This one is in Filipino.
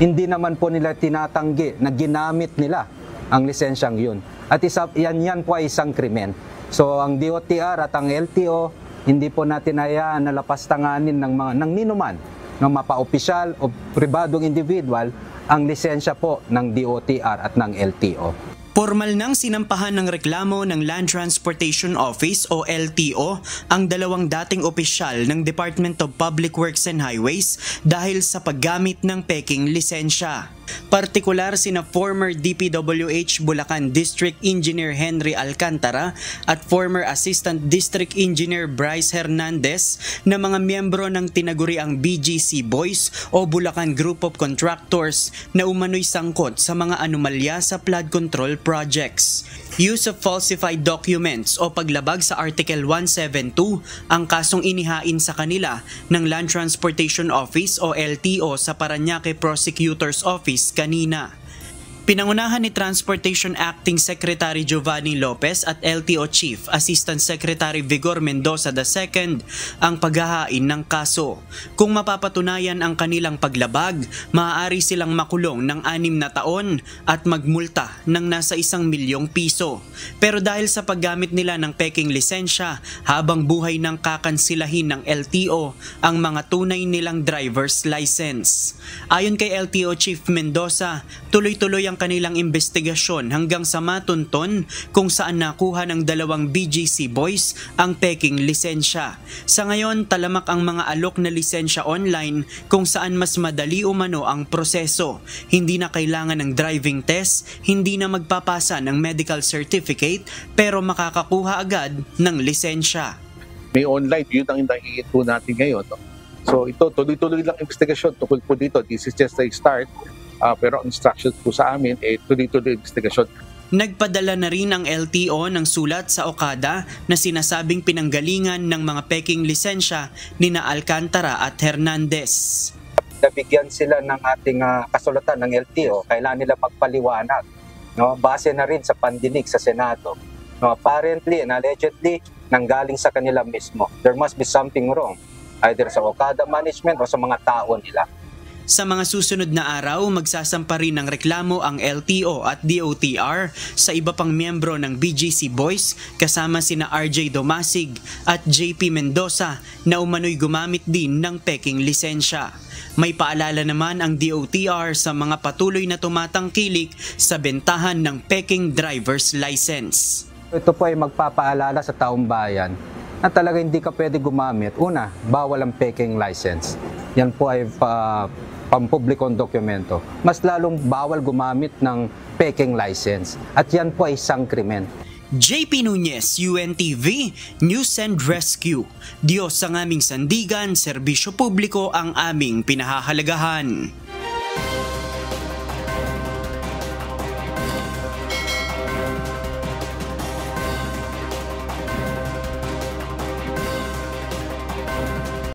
hindi naman po nila tinatanggi na ginamit nila ang lisensyang yun. At yan po ay isang krimen. So ang DOTR at ang LTO, hindi po natin hayaan na lapastanganin ng ninuman, ng mapa-opisyal o pribadong individual ang lisensya po ng DOTR at ng LTO. Formal nang sinampahan ng reklamo ng Land Transportation Office o LTO ang dalawang dating opisyal ng Department of Public Works and Highways dahil sa paggamit ng peking lisensya. Partikular sina former DPWH Bulacan District Engineer Henry Alcantara at former Assistant District Engineer Bryce Hernandez na mga miyembro ng tinaguriang BGC Boys o Bulacan Group of Contractors na umano'y sangkot sa mga anomalya sa flood control projects. Use of falsified documents o paglabag sa Article 172 ang kasong inihain sa kanila ng Land Transportation Office o LTO sa Parañaque Prosecutor's Office kanina. Pinangunahan ni Transportation Acting Secretary Giovanni Lopez at LTO Chief Assistant Secretary Vigor Mendoza II ang paghahain ng kaso. Kung mapapatunayan ang kanilang paglabag, maaari silang makulong ng 6 na taon at magmulta ng nasa 1 milyong piso. Pero dahil sa paggamit nila ng peking lisensya, habang buhay ng kakansilahin ng LTO ang mga tunay nilang driver's license. Ayon kay LTO Chief Mendoza, tuloy-tuloy ang kanilang investigasyon hanggang sa matunton kung saan nakuha ng dalawang BGC Boys ang peking lisensya. Sa ngayon, talamak ang mga alok na lisensya online kung saan mas madali umano ang proseso. Hindi na kailangan ng driving test, hindi na magpapasa ng medical certificate, pero makakakuha agad ng lisensya. May online, yun ang nakikita natin ngayon. No? So ito, tuloy-tuloy lang investigasyon tungkol po dito. This is just a start. Pero ang instructions po sa amin, tuloy-tuloy investigasyon. Nagpadala na rin ang LTO ng sulat sa Okada na sinasabing pinanggalingan ng mga peking lisensya ni na Alcantara at Hernandez. Nabigyan sila ng ating kasulatan ng LTO, kailangan nila magpaliwanag. No? Base na rin sa pandinig sa Senado. No? Apparently and allegedly, nanggaling sa kanila mismo. There must be something wrong, either sa Okada management o sa mga tao nila. Sa mga susunod na araw, magsasampa rin ng reklamo ang LTO at DOTR sa iba pang miyembro ng BGC Boys kasama sina RJ Domasig at JP Mendoza na umano'y gumamit din ng peking lisensya. May paalala naman ang DOTR sa mga patuloy na tumatangkilik sa bentahan ng peking driver's license. Ito po ay magpapaalala sa taong bayan na talaga hindi ka pwede gumamit. Una, bawal ang peking license. Yan po ay pampublikong dokumento. Mas lalong bawal gumamit ng peking license. At yan po ay isang krimen. JP Nunez, UNTV, News and Rescue. Diyos ang aming sandigan, serbisyo publiko ang aming pinahahalagahan.